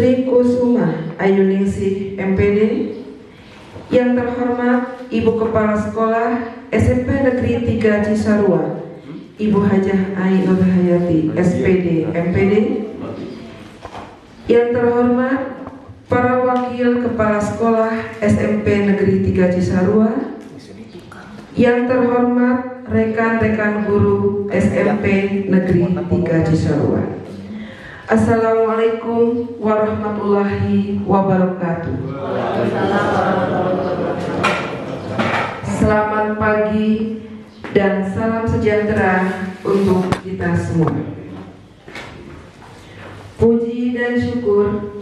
Sri Kusuma Ayuningsih MPD, yang terhormat Ibu Kepala Sekolah SMP Negeri 3 Cisarua, Ibu Hajah Ai Nur Hayati SPD MPD, yang terhormat para wakil Kepala Sekolah SMP Negeri 3 Cisarua, yang terhormat rekan-rekan guru SMP Negeri 3 Cisarua. Assalamualaikum warahmatullahi wabarakatuh. Selamat pagi dan salam sejahtera untuk kita semua. Puji dan syukur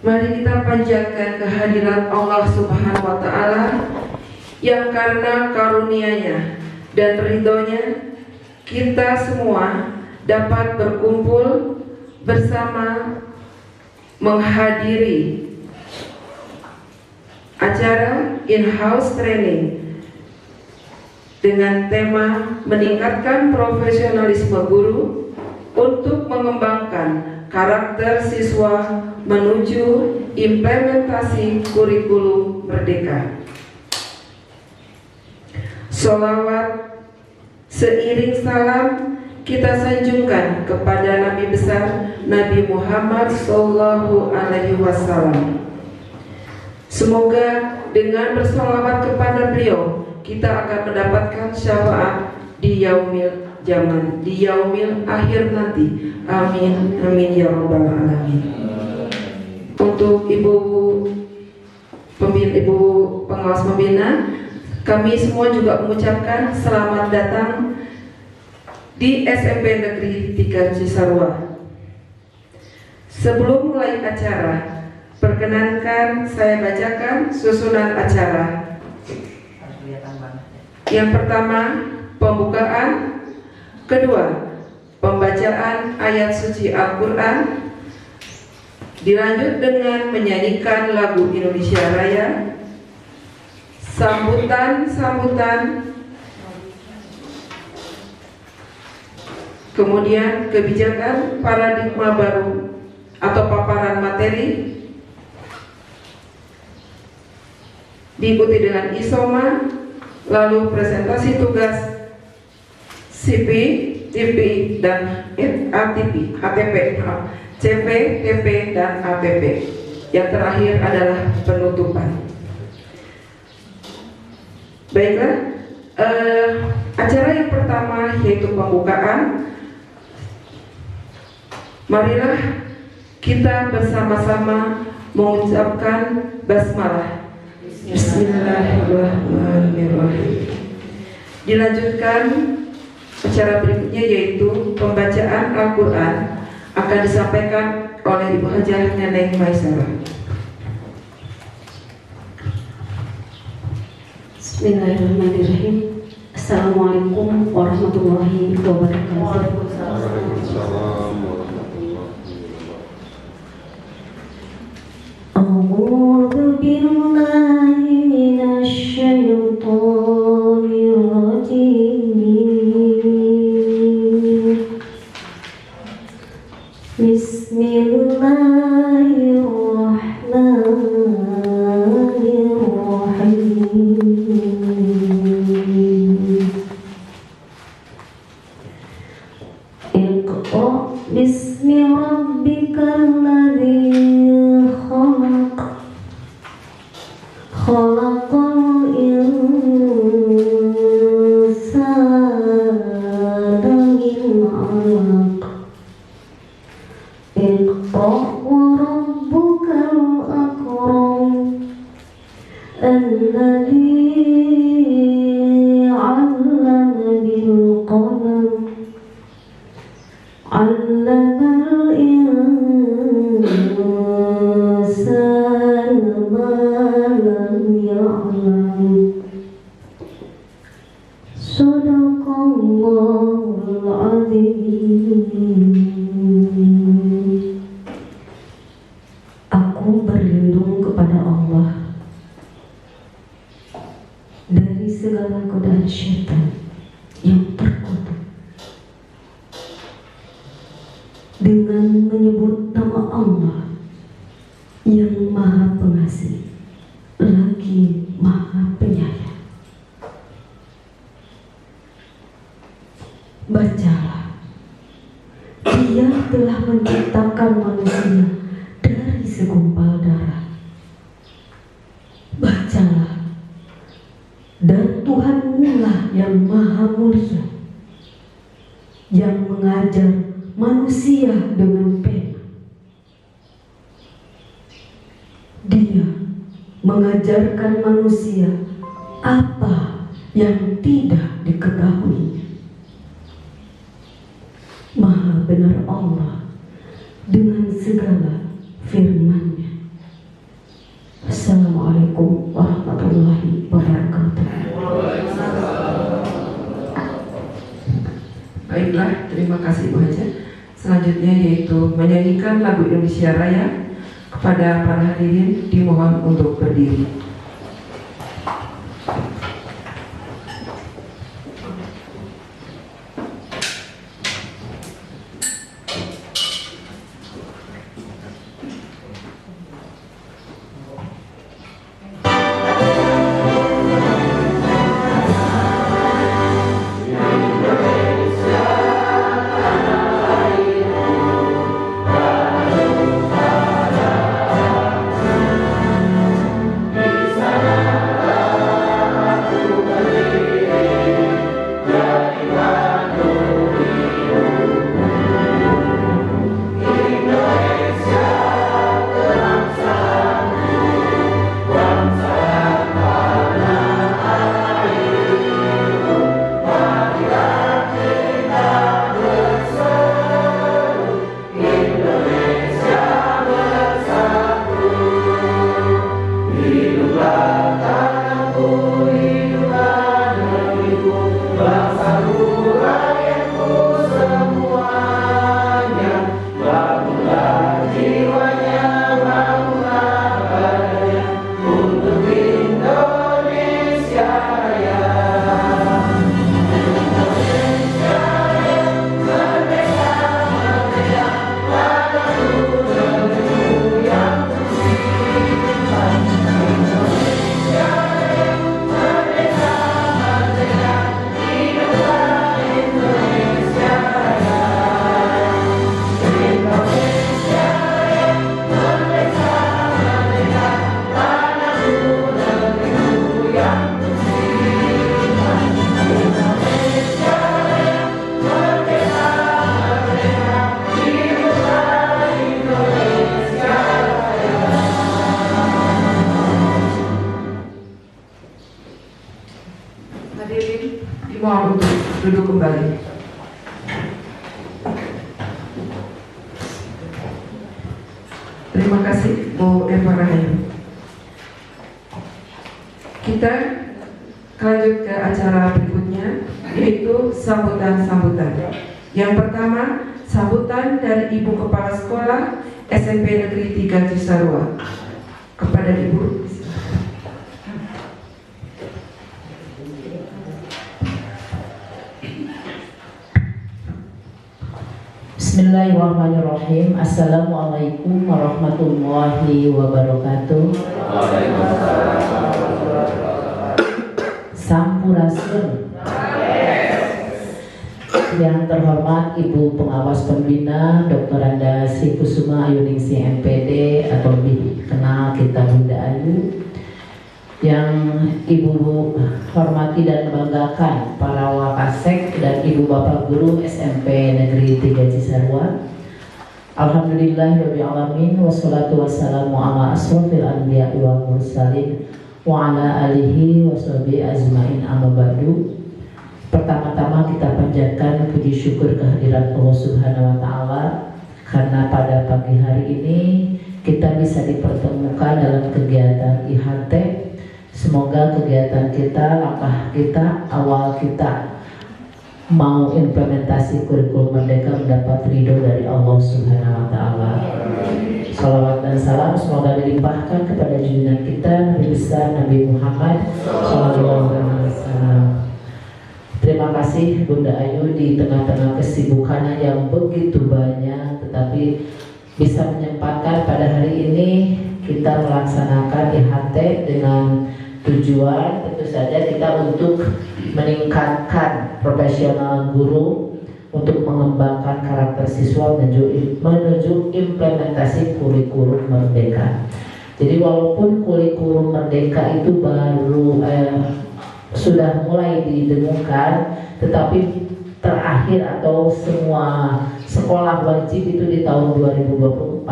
mari kita panjatkan kehadirat Allah Subhanahu wa Ta'ala, yang karena karunia-Nya dan ridhonya kita semua dapat berkumpul bersama menghadiri acara in-house training dengan tema meningkatkan profesionalisme guru untuk mengembangkan karakter siswa menuju implementasi kurikulum merdeka. Sholawat seiring salam kita sanjungkan kepada Nabi besar Nabi Muhammad Sallallahu Alaihi Wasallam. Semoga dengan bersolawat kepada beliau kita akan mendapatkan syafaat di yaumil zaman, di yaumil akhir nanti. Amin, amin ya rabbal alamin. Untuk ibu pengawas pembina, kami semua juga mengucapkan selamat datang di SMP Negeri 3 Cisarua. Sebelum mulai acara, perkenankan saya bacakan susunan acara. Yang pertama, pembukaan. Kedua, pembacaan ayat suci Al-Quran. Dilanjut dengan menyanyikan lagu Indonesia Raya. Sambutan. Kemudian kebijakan paradigma baru atau paparan materi, diikuti dengan isoma, lalu presentasi tugas CP, TP, dan ATP, CP, TP, dan ATP. Yang terakhir adalah penutupan. Baiklah, acara yang pertama yaitu pembukaan. Marilah kita bersama-sama mengucapkan basmalah. Bismillahirrahmanirrahim. Dilanjutkan acara berikutnya yaitu pembacaan Al-Quran, akan disampaikan oleh Ibu Hajah Neneng Maisarah. Bismillahirrahmanirrahim. Assalamualaikum warahmatullahi wabarakatuh. A'udzu billahi minasy syaithanir rajim. Bismillahirrahmanirrahim. Iqra bismi rabbikal ladzi khalaq. Khalaqal insana min 'alaq. Iqra wa rabbukal akram. Alladzi 'allama bil qalam. 'Allamal insana ma lam ya'lam. Shadaqallahul 'azim. Aku berlindung kepada Allah dari segala godaan syaitan yang terkutuk dengan menyebut nama Allah yang Maha Pengasih lagi Maha Penyayang. Bacalah, Dia telah menciptakan manusia dari segumpal darah. Bacalah, dan Tuhanmu lah yang Maha Mulia, yang mengajar manusia dengan pena. Dia mengajarkan manusia apa yang tidak diketahui. Maha benar Allah dengan segala firman-Nya. Assalamualaikum warahmatullahi wabarakatuh. Baiklah, terima kasih Bu Haja. Selanjutnya yaitu menyanyikan lagu Indonesia Raya. Kepada para hadirin dimohon untuk berdiri. Hadirin dimohon untuk duduk kembali. Terima kasih Bu Eva Rahayu. Kita lanjut ke acara berikutnya, yaitu sambutan-sambutan. Yang pertama, sambutan dari Ibu Kepala Sekolah SMP Negeri 3 Cisarua. Kepada Ibu. Bismillahirrahmanirrahim. Assalamualaikum warahmatullahi wabarakatuh. Sampurasun. Yang terhormat Ibu Pengawas Pembina Dr. Anda Sri Kusuma Ayuningsi MPD atau lebih kenal kita Bunda Ayu. Yang Ibu hormati dan banggakan para Wakasek dan Ibu Bapak Guru SMP Negeri 3 Cisarua. Alhamdulillahirabbil alamin wassalatu wassalamu ala asrofil anbiya'i wal mursalin wa ala alihi washabihi ajmain amma ba'du. Pertama-tama kita panjatkan puji syukur kehadirat Allah Subhanahu wa taala karena pada pagi hari ini kita bisa dipertemukan dalam kegiatan IHT. Semoga kegiatan kita, langkah kita, awal kita mau implementasi kurikulum Merdeka mendapat ridho dari Allah Subhanahu wa taala. Salawat dan salam semoga dilimpahkan kepada junjungan kita Nabi besar Nabi Muhammad sallallahu alaihi wasallam. Terima kasih Bunda Ayu di tengah-tengah kesibukannya yang begitu banyak, tetapi bisa menyempatkan pada hari ini kita melaksanakan IHT dengan tujuan tentu saja kita untuk meningkatkan profesional guru, untuk mengembangkan karakter siswa menuju implementasi kurikulum merdeka. Jadi walaupun kurikulum merdeka itu baru sudah mulai didengungkan, tetapi terakhir atau semua sekolah wajib itu di tahun 2024,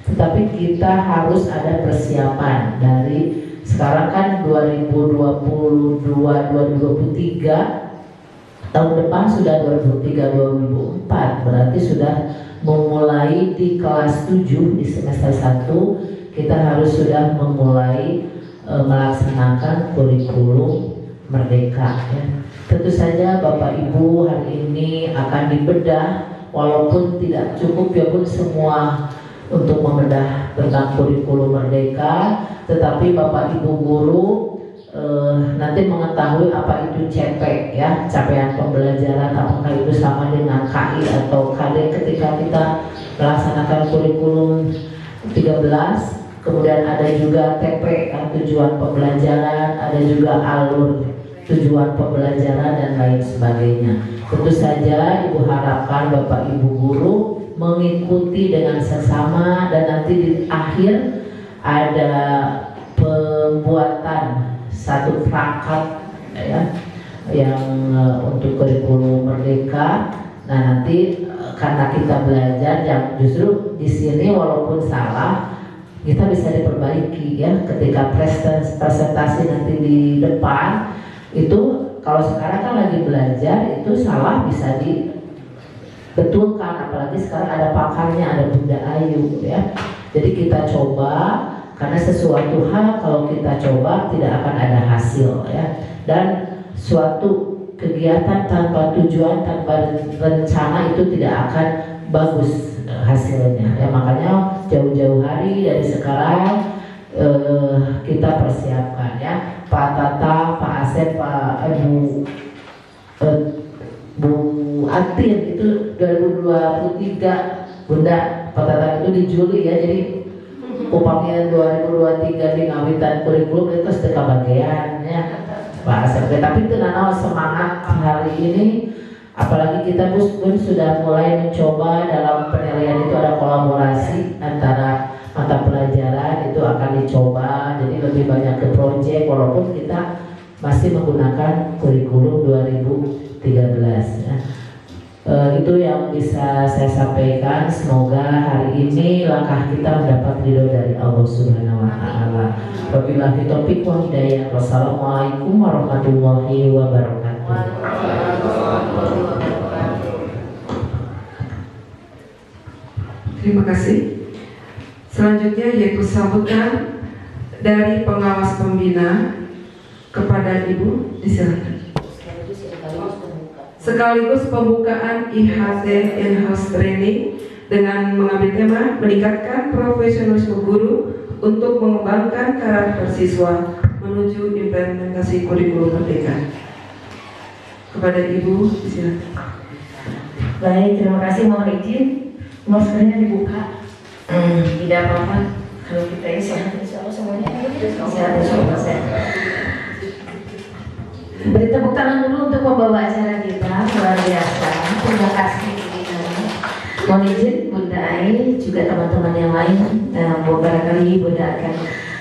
tetapi kita harus ada persiapan dari sekarang kan 2022-2023, tahun depan sudah 2003-2004, berarti sudah memulai di kelas 7 di semester 1 kita harus sudah memulai melaksanakan kurikulum merdeka ya. Tentu saja Bapak Ibu hari ini akan dibedah, walaupun tidak cukup ya pun semua untuk membedah tentang kurikulum merdeka, tetapi Bapak Ibu guru nanti mengetahui apa itu CP ya, capaian pembelajaran, apakah itu sama dengan KI atau KD ketika kita melaksanakan kurikulum 13. Kemudian ada juga TP tujuan pembelajaran, ada juga alur tujuan pembelajaran dan lain sebagainya. Tentu saja Ibu harapkan Bapak Ibu guru mengikuti dengan seksama, dan nanti di akhir ada pembuatan satu plakat ya, yang untuk kurikulum merdeka. Nah nanti karena kita belajar yang justru di sini walaupun salah kita bisa diperbaiki ya, ketika presentasi nanti di depan itu, kalau sekarang kan lagi belajar itu salah bisa dibetulkan, apalagi sekarang ada pakarnya, ada Bunda Ayu ya. Jadi kita coba, karena sesuatu hal kalau kita coba tidak akan ada hasil ya, dan suatu kegiatan tanpa tujuan, tanpa rencana itu tidak akan bagus hasilnya ya. Makanya jauh-jauh hari dari sekarang kita persiapkan ya. Pak Tata, Pak Asep, Pak Bu Atin itu 2023 Bunda, Pak Tata itu di Juli ya, jadi upamanya 2023 di ngawitan kurikulum itu sedekah bagian ya Pak Asep. Tapi itu nana semangat hari ini, apalagi kita pun sudah mulai mencoba dalam penilaian itu ada kolaborasi antara mata pelajaran, itu akan dicoba jadi lebih banyak ke proyek, walaupun kita masih menggunakan kurikulum 2013 ya. Itu yang bisa saya sampaikan. Semoga hari ini langkah kita mendapat ridho dari Allah Subhanahu wa taala. Wabillahi taufiq wal hidayah. Wassalamualaikum warahmatullahi wabarakatuh. Terima kasih. Selanjutnya yaitu sambutan dari pengawas pembina kepada Ibu, disilakan. Sekaligus pembukaan IHT in-house training dengan mengambil tema meningkatkan profesionalisme guru untuk mengembangkan karakter siswa menuju implementasi kurikulum merdeka. Kepada Ibu, disilakan. Baik, terima kasih. Mohon izin, maskernya dibuka. Tidak apa-apa kalau kita ini sehat, insya Allah semuanya sehat, insya Allah sehat. Beri tepuk tangan dulu untuk pembawa acara kita, luar biasa. Terima kasih. Mohon izin Bunda Ai, juga teman-teman yang lain, barangkali Bunda akan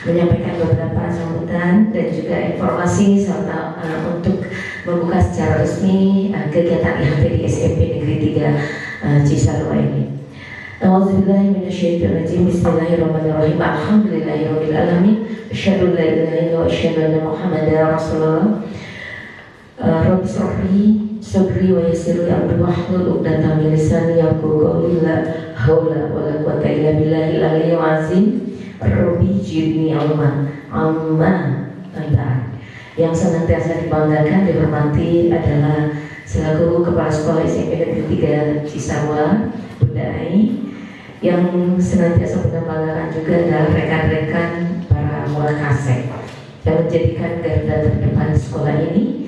menyampaikan beberapa sambutan dan juga informasi serta untuk membuka secara resmi kegiatan IHT di SMP Negeri 3 Cisarua ini. A'udzubillahi minasyaitonirrajim. Bismillahirrahmanirrahim. Alhamdulillahirabbil alamin. Asyhadu an la ilaha illallah wa asyhadu anna Muhammadar Rasulullah. Rabbi shrahli sadri wa yassir li amri wahlul 'uqdatam min lisani yafqahu qawli. La haula wa la quwwata illa billahil aliyyil azim. Rabbi zidni ilman amma anta. Yang senantiasa dibanggakan dihormati adalah selaku Kepala Sekolah SMP Negeri 3 Cisarua, Bunda Ai, yang senantiasa banggakan juga adalah rekan-rekan para wakasek yang menjadikan garda terdepan sekolah ini.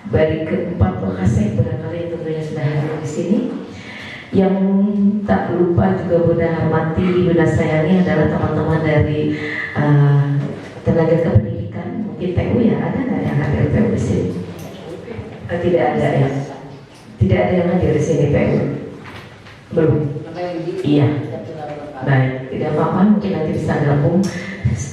Dari keempat wakasek barangkali tentunya sudah hadir di sini. Yang tak lupa juga Bunda hormati, Bunda sayangi adalah teman-teman dari tenaga kependidikan, mungkin TU ya, ada nggak yang hadir TU di sini? Tidak ada ya, tidak ada yang hadir di sini TU, belum? Iya, baik, tidak apa-apa, mungkin nanti bisa gabung,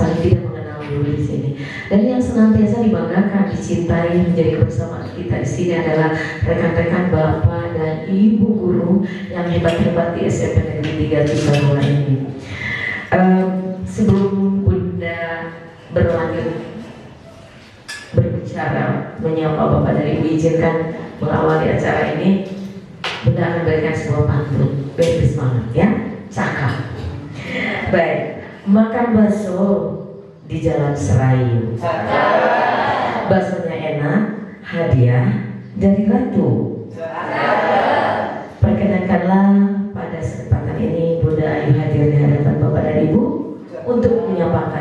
paling tidak mengenal dulu di sini. Dan yang senantiasa dibanggakan, dicintai, menjadi kebersamaan kita di sini adalah rekan-rekan Bapak dan Ibu guru yang hebat-hebat di SMP Negeri 3 Cisarua ini. Sebelum Bunda berlanjut berbicara menyapa Bapak dan Ibu, izinkan mengawali acara ini. Bunda akan berikan sebuah pantun, biar semangat ya, cakap. Baik, makan bakso di Jalan Serayu. Baksonya enak, hadiah dari Ratu. Perkenankanlah pada kesempatan ini Bunda Ayu hadir di hadapan Bapak dan Ibu untuk menyapa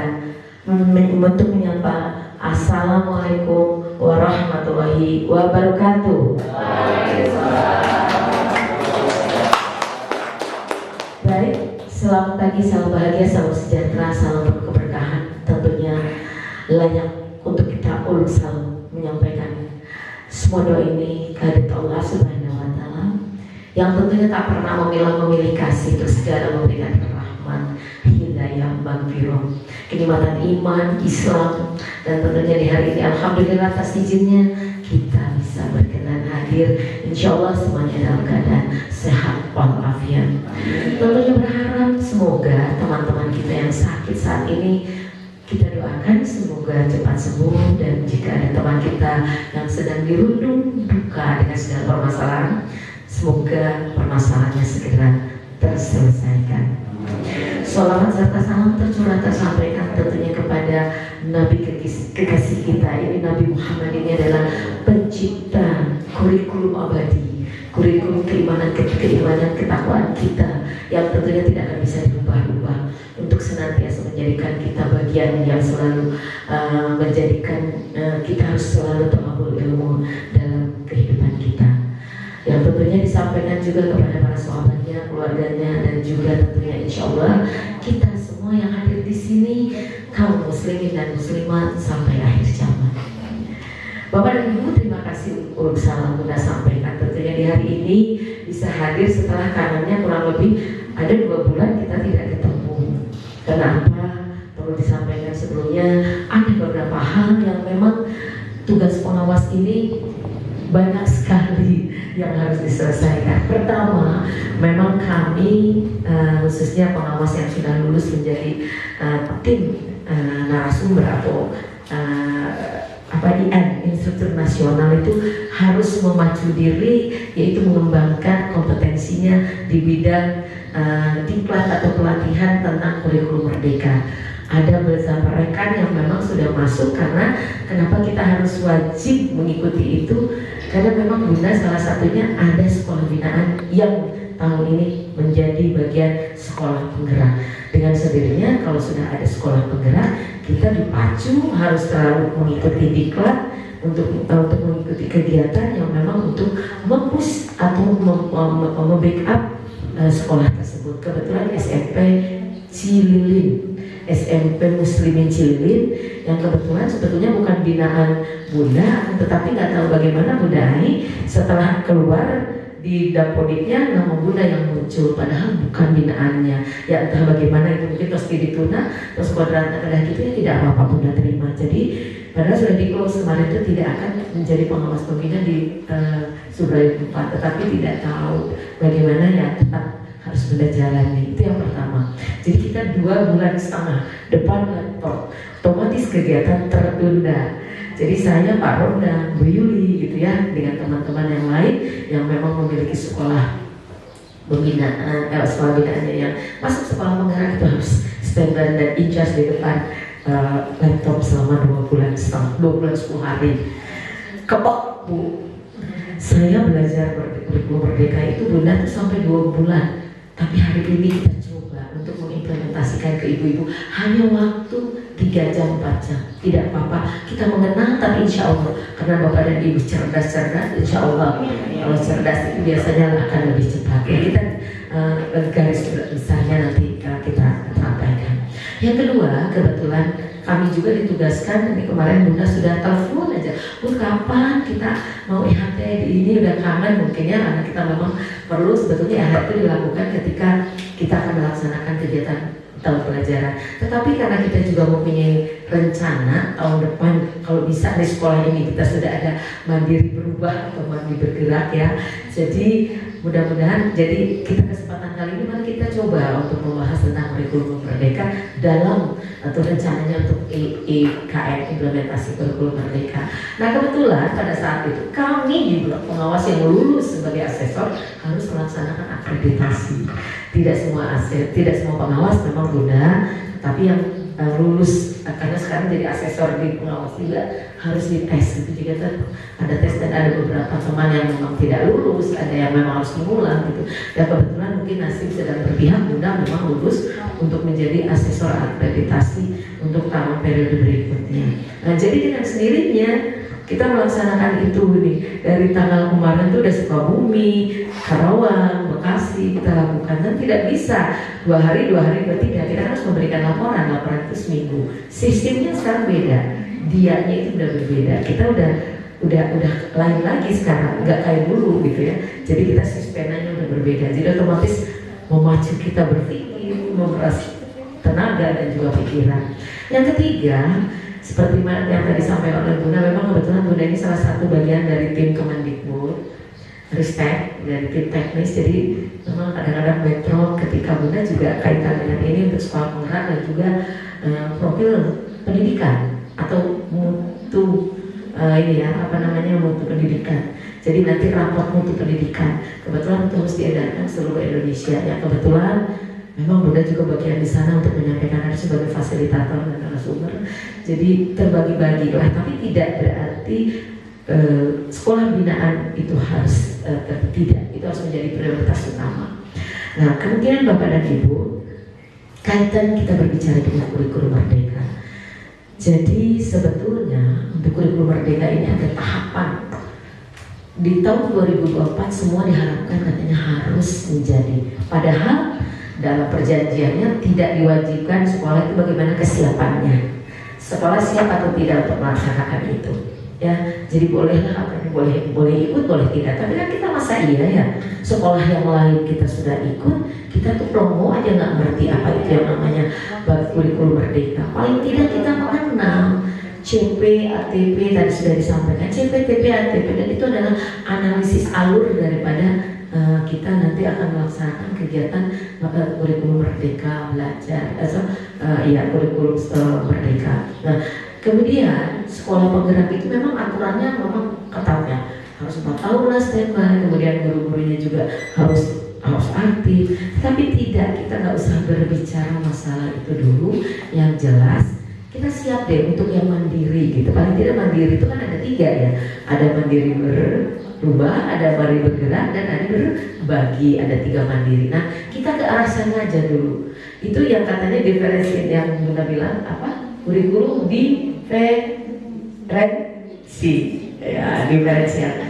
Assalamualaikum warahmatullahi wabarakatuh. Baik, selamat pagi, salam bahagia, salam sejahtera, salam keberkahan. Tentunya layak untuk kita ulun selalu menyampaikan semua doa ini kehadirat Allah Subhanahu wa Ta'ala, yang tentunya tak pernah memilih kasih, terus segala memberikan rahmat, hidayah, magfirah, kenikmatan iman, Islam. Dan tentunya di hari ini alhamdulillah atas izinnya kita bisa berkenan hadir, insya Allah semuanya dalam keadaan sehat walafiat. Tentunya berharap semoga teman-teman kita yang sakit saat ini, kita doakan semoga cepat sembuh. Dan jika ada teman kita yang sedang dirundung duka dengan segala permasalahan, semoga permasalahannya segera terselesaikan. Sholawat serta salam tercurah tersampaikan tentunya kepada Nabi kekasih kita ini. Nabi Muhammad ini adalah pencipta kurikulum abadi, kurikulum keimanan ketakwaan kita, yang tentunya tidak akan bisa dirubah-ubah, untuk senantiasa menjadikan kita bagian yang selalu menjadikan kita harus selalu mengambil ilmu dalam kehidupan kita. Yang tentunya disampaikan juga kepada para sahabatnya, keluarganya, dan juga tentunya insya Allah kita semua yang hadir di sini, kaum muslimin dan muslimat sampai akhir zaman. Bapak dan Ibu, terima kasih untuk salam Bunda sampaikan. Tentunya di hari ini bisa hadir setelah kanannya kurang lebih ada 2 bulan kita tidak ketemu. Kenapa? Perlu disampaikan sebelumnya, ada beberapa hal yang memang tugas pengawas ini banyak sekali yang harus diselesaikan. Pertama, memang kami khususnya pengawas yang sudah lulus menjadi tim narasumber atau IN, instruktur nasional, itu harus memacu diri, yaitu mengembangkan kompetensinya di bidang diklat atau pelatihan tentang kurikulum merdeka. Ada beberapa rekan yang memang sudah masuk, karena kenapa kita harus wajib mengikuti itu, karena memang Bunda salah satunya ada sekolah binaan yang tahun ini menjadi bagian sekolah penggerak. Dengan sendirinya kalau sudah ada sekolah penggerak, kita dipacu harus selalu mengikuti diklat untuk mengikuti kegiatan yang memang untuk mempush atau membackup sekolah tersebut. Kebetulan SMP Cililin, SMP Muslimin Cililin, yang kebetulan sebetulnya bukan binaan Bunda, tetapi nggak tahu bagaimana Bunda Ai setelah keluar di dapodiknya nama Bunda yang muncul, padahal bukan binaannya. Ya entah bagaimana itu, mungkin terus dituna, terus kuadran gitu ya, tidak apa-apa Bunda terima. Jadi padahal sudah di close kemarin itu tidak akan menjadi pengawas pembina di Subraya 4, tetapi tidak tahu bagaimana ya tetap harus Bunda jalani. Itu yang pertama. Jadi kita 2,5 bulan depan laptop, otomatis kegiatan tertunda. Jadi saya, Pak Ronda, Bu Yuli gitu ya, dengan teman-teman yang lain yang memang memiliki sekolah pembinaan, sekolah binaannya yang masuk sekolah penggerak itu harus standby dan in charge di depan laptop selama 2 bulan 10 hari. Kepok Bu, saya belajar kurikulum merdeka itu Bunda tuh sampai 2 bulan, tapi hari ini kita coba untuk mengimplementasikan informasikan ke ibu-ibu, hanya waktu 3 jam 4 jam, tidak apa-apa. Kita mengenal, tapi insya Allah karena bapak dan ibu cerdas, insya Allah kalau cerdas itu biasanya akan lebih cepat. Ya, kita garis besarnya nanti kita sampaikan. Yang kedua, kebetulan kami juga ditugaskan, ini kemarin Bunda sudah telepon aja, Bu kapan kita mau IHT ini, udah kangen mungkin ya, karena kita memang perlu sebetulnya IHT itu dilakukan ketika kita akan melaksanakan kegiatan tahun pelajaran. Tetapi karena kita juga mempunyai rencana tahun depan kalau bisa di sekolah ini kita sudah ada mandiri berubah atau mandiri bergerak ya. Jadi mudah-mudahan, jadi kita kesempatan kali ini mari kita coba untuk membahas tentang kurikulum merdeka dalam atau rencananya untuk IKM, implementasi kurikulum merdeka. Nah kebetulan pada saat itu kami juga pengawas yang lulus sebagai asesor harus melaksanakan akreditasi. Tidak semua pengawas memang Bunda, tapi yang lulus karena sekarang jadi asesor di pengawas juga harus dites gitu juga kan, ada tes dan ada beberapa teman yang memang tidak lulus, ada yang memang harus mengulang gitu. Dan kebetulan mungkin nasib sedang berpihak Bunda memang lulus untuk menjadi asesor akreditasi untuk tahun periode berikutnya. Nah jadi dengan sendirinya kita melaksanakan itu nih dari tanggal kemarin tuh udah Sukabumi, Karawang, Bekasi kita lakukan, dan tidak bisa 2 hari, 3 kita harus memberikan laporan itu seminggu. Sistemnya sekarang beda, dianya itu udah berbeda. Kita udah lain lagi sekarang, nggak kayak dulu gitu ya. Jadi kita sistemnya udah berbeda, jadi otomatis memacu kita berpikir, memeras tenaga dan juga pikiran. Yang ketiga, seperti yang tadi disampaikan oleh Bunda, memang kebetulan Bunda ini salah satu bagian dari tim Kemendikbud Ristek, dari tim teknis. Jadi memang kadang-kadang backdrop ketika Bunda juga kaitan dengan ini untuk sekolah penggerak dan juga profil pendidikan atau mutu mutu pendidikan. Jadi nanti raport mutu pendidikan kebetulan itu harus diedarkan seluruh Indonesia ya. Kebetulan memang Bunda juga bagian di sana untuk menyampaikan sebagai fasilitator dan narasumber. Jadi terbagi-bagi lah, tapi tidak berarti sekolah binaan itu harus tidak, itu harus menjadi prioritas utama. Nah, kemungkinan Bapak dan Ibu, kaitan kita berbicara dengan kurikulum merdeka. Jadi sebetulnya untuk kurikulum merdeka ini ada tahapan. Di tahun 2024 semua diharapkan katanya harus menjadi, padahal dalam perjanjiannya tidak diwajibkan sekolah itu bagaimana kesiapannya. Sekolah siap atau tidak untuk melaksanakan itu, ya. Jadi bolehlah, boleh ikut, boleh tidak. Tapi kan kita masa iya ya, sekolah yang lain kita sudah ikut, kita tuh promo aja nggak ngerti apa itu yang namanya kurikulum merdeka. Paling tidak kita mengenal CP, ATP tadi sudah disampaikan, CP, TP, ATP, dan itu adalah analisis alur daripada kita nanti akan melaksanakan kegiatan kurikulum merdeka belajar, kurikulum merdeka. Nah, kemudian sekolah penggerak itu memang aturannya memang ketatnya harus 4 tahun lah standby, kemudian guru-gurunya juga harus aktif. Tapi tidak, kita nggak usah berbicara masalah itu dulu. Yang jelas kita siap deh untuk yang mandiri gitu. Paling tidak mandiri itu kan ada 3 ya, ada mandiri berubah, ada mandiri bergerak, dan ada berbagi, ada 3 mandiri. Nah kita ke arah sana aja dulu. Itu yang katanya diferensi yang Bunda bilang apa? Kurikulum diferensi, ya diferensiasi.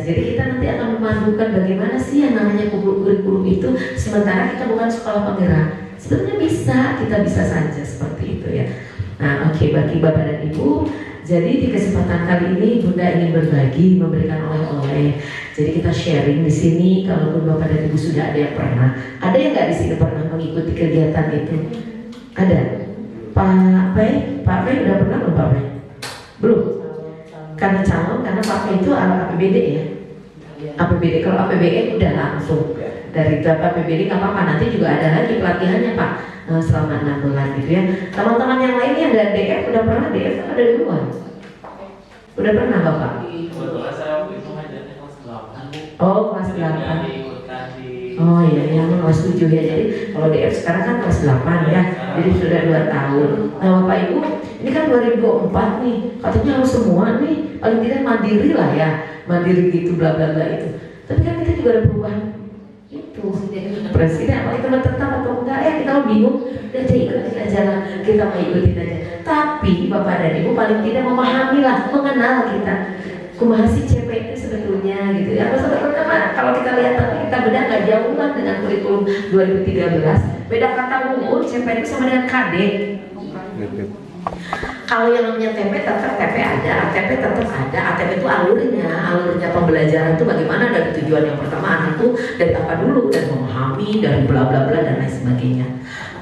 Jadi kita nanti akan memadukan bagaimana sih yang namanya kurikulum itu, sementara kita bukan sekolah penggerak. Sebetulnya kita bisa saja seperti itu ya. Nah oke, bagi Bapak dan Ibu, jadi di kesempatan kali ini Bunda ingin berbagi, memberikan oleh-oleh. Jadi kita sharing di sini. Kalaupun Bapak dan Ibu sudah ada yang pernah, ada yang nggak di sini pernah mengikuti kegiatan itu? Ada. Pak Pei udah pernah belum Pak Pei? Belum. Karena calon, karena Pak Pei itu APBD ya. APBD, kalau APBN udah langsung dari data APBD nggak apa-apa, nanti juga ada lagi pelatihannya Pak selama 6 bulan gitu ya. Teman-teman yang lainnya ada DF, udah pernah DF ada duluan? Udah pernah Bapak? Oh kelas 8. Oh iya, yang kelas 7 ya. Jadi kalau DF sekarang kan kelas 8 ya, jadi sudah 2 tahun. Nah Bapak Ibu, ini kan 2024 nih, katanya harus semua nih, paling tidak mandiri lah ya, mandiri gitu bla bla bla itu. Tapi kan kita juga ada perubahan itu presiden apa itu tetap atau enggak kita bingung dan ikut aja lah, kita mau ikutin aja. Tapi bapak dan ibu paling tidak memahami lah, mengenal kita kumaha sih CP itu sebetulnya gitu ya. Sebetulnya kalau kita lihat kita bedah nggak jauh lah dengan kurikulum 2013. Beda kata unggul CP itu sama dengan KD. Kalau yang namanya TP tetap TP ada, ATP tetap ada. ATP itu alurnya pembelajaran itu bagaimana, dari tujuan yang pertama anak itu dari apa dulu, dan memahami, dari bla bla bla dan lain sebagainya.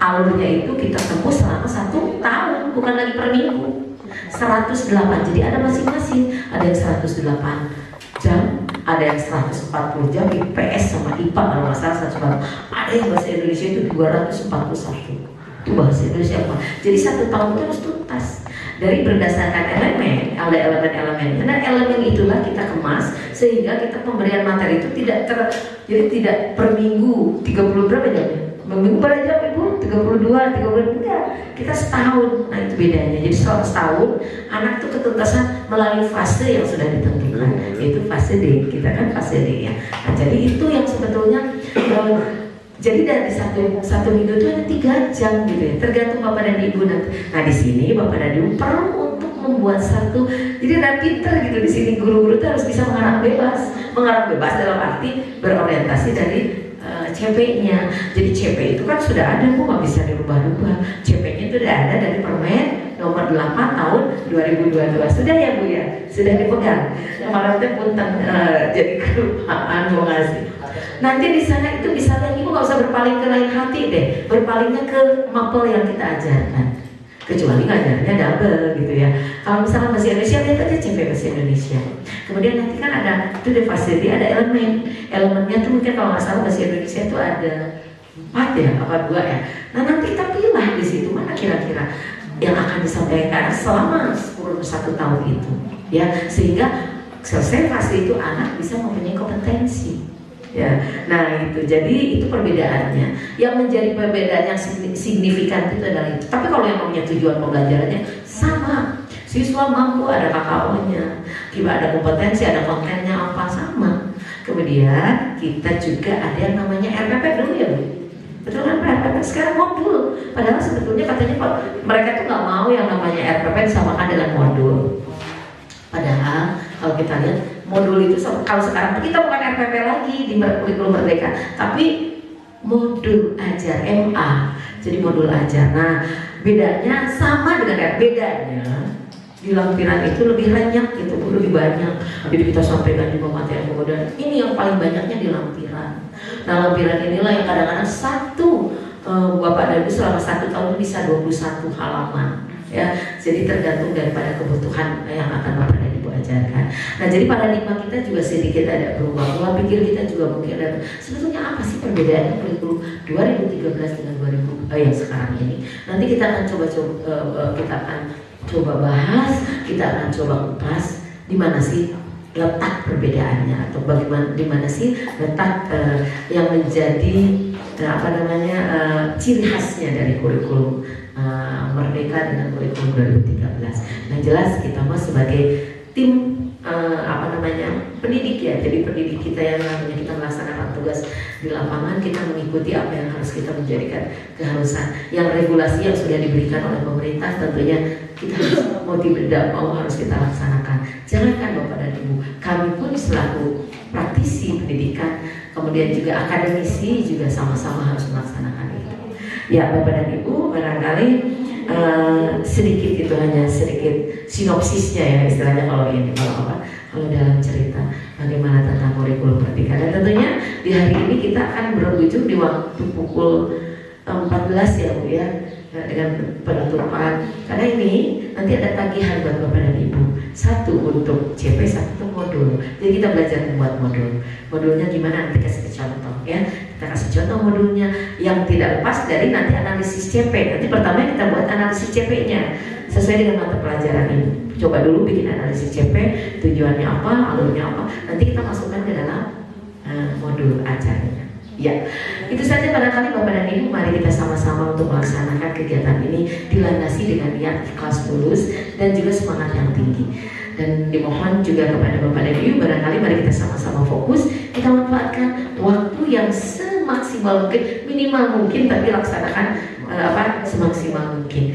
Alurnya itu kita tempuh selama 1 tahun, bukan lagi per minggu. 108, jadi ada masing-masing, ada yang 108 jam, ada yang 140 jam IPS sama IPA kalau nggak salah 140, ada yang bahasa Indonesia itu 241. Itu bahasa Indonesia apa? Jadi 1 tahun itu harus tuntas dari berdasarkan elemen, ada elemen-elemennya. Nah elemen itulah kita kemas sehingga kita pemberian materi itu jadi tidak per minggu 30 berapa jamnya? Minggu pada jam ibu 32, 30 enggak, kita setahun. Nah itu bedanya. Jadi selama setahun anak itu ketuntasan melalui fase yang sudah ditentukan, yaitu fase D. Kita kan fase D ya. Nah jadi itu yang sebetulnya jadi dari satu minggu itu ada 3 jam gitu ya, tergantung bapak dan ibu nanti. Nah di sini bapak dan ibu perlu untuk membuat satu, jadi ada pinter gitu di sini, guru-guru itu harus bisa mengarang bebas dalam arti berorientasi dari CP-nya. Jadi CP itu kan sudah ada, bu, nggak bisa dirubah-rubah. CP-nya itu sudah ada dari Permen nomor 8 tahun 2022. Sudah ya bu ya, sudah dipegang. Kemarin itu punten jadi kelupaan mau ngasih. Nanti di sana itu bisa lagi, ibu nggak usah berpaling ke lain hati deh, berpalingnya ke mapel yang kita ajarkan. Kecuali ngajarnya double gitu ya. Kalau misalnya bahasa Indonesia, lihat aja CP bahasa Indonesia. Kemudian nanti kan ada itu di fasilitas ada elemennya tuh mungkin kalau nggak salah bahasa Indonesia itu ada 4 ya, apa 2 ya. Nah nanti kita pilih di situ mana kira-kira yang akan disampaikan selama 1 tahun itu, ya, sehingga selesai fase itu anak bisa mempunyai kompetensi. Ya, nah itu jadi itu perbedaannya. Yang menjadi perbedaan yang signifikan itu adalah itu. Tapi kalau yang namanya tujuan pembelajarannya sama, siswa mampu, ada KKO-nya, kita ada kompetensi, ada kontennya apa sama. Kemudian kita juga ada yang namanya RPP dulu ya bu. Betul kan RPP sekarang modul. Padahal sebetulnya katanya kok mereka tuh nggak mau yang namanya RPP disamakan dengan modul. Padahal kalau kita lihat modul itu kalau sekarang kita bukan RPP lagi di kurikulum Merdeka, tapi modul ajar MA. Jadi modul ajar. Nah, bedanya sama dengan bedanya di lampiran itu lebih banyak gitu, lebih banyak. Jadi kita sampaikan juga materi kemudian ini yang paling banyaknya di lampiran. Nah, lampiran inilah yang kadang-kadang Bapak dan Ibu selama 1 tahun bisa 21 halaman. Ya, jadi tergantung daripada kebutuhan yang akan Bapak dan Ibu ajarkan. Nah, jadi paradigma kita juga sedikit ada berubah. Pola pikir kita juga mungkin ada. Sebetulnya apa sih perbedaannya kurikulum 2013 dengan 2000 yang sekarang ini? Nanti kita akan coba bahas, kita akan coba kupas di mana sih letak perbedaannya atau bagaimana di mana sih letak yang menjadi ciri khasnya dari kurikulum Merdeka dengan kurikulum 2013. Nah jelas kita mah sebagai tim pendidik ya, jadi pendidik kita yang namanya kita melaksanakan tugas di lapangan, kita mengikuti apa yang harus kita menjadikan keharusan. Yang regulasi yang sudah diberikan oleh pemerintah tentunya kita harus mau tidak mau harus kita laksanakan. Jangankan Bapak dan Ibu, kami pun selaku praktisi pendidikan, kemudian juga akademisi juga sama-sama harus melaksanakan itu. Ya Bapak dan Ibu, barangkali sedikit itu hanya sedikit sinopsisnya ya istilahnya kalau dalam cerita bagaimana tentang kurikulum Merdeka. Dan tentunya di hari ini kita akan berujung di waktu pukul 14 ya Bu ya, dengan penutupan. Karena ini nanti ada tagihan buat Bapak dan Ibu. 1 untuk CP, 1 untuk modul. Jadi kita belajar membuat modul. Modulnya gimana nanti kasih contoh ya. Kita kasih contoh modulnya yang tidak lepas dari nanti analisis CP. Nanti pertama kita buat analisis CP-nya sesuai dengan mata pelajaran ini. Coba dulu bikin analisis CP, tujuannya apa, alurnya apa. Nanti kita masukkan ke dalam modul acaranya. Ya, itu saja barangkali Bapak dan Ibu, mari kita sama-sama untuk melaksanakan kegiatan ini dilandasi dengan niat ikhlas tulus dan juga semangat yang tinggi. dan dimohon juga kepada Bapak dan Ibu, barangkali mari kita sama-sama fokus, kita manfaatkan waktu yang semaksimal mungkin, minimal mungkin, tapi laksanakan semaksimal mungkin.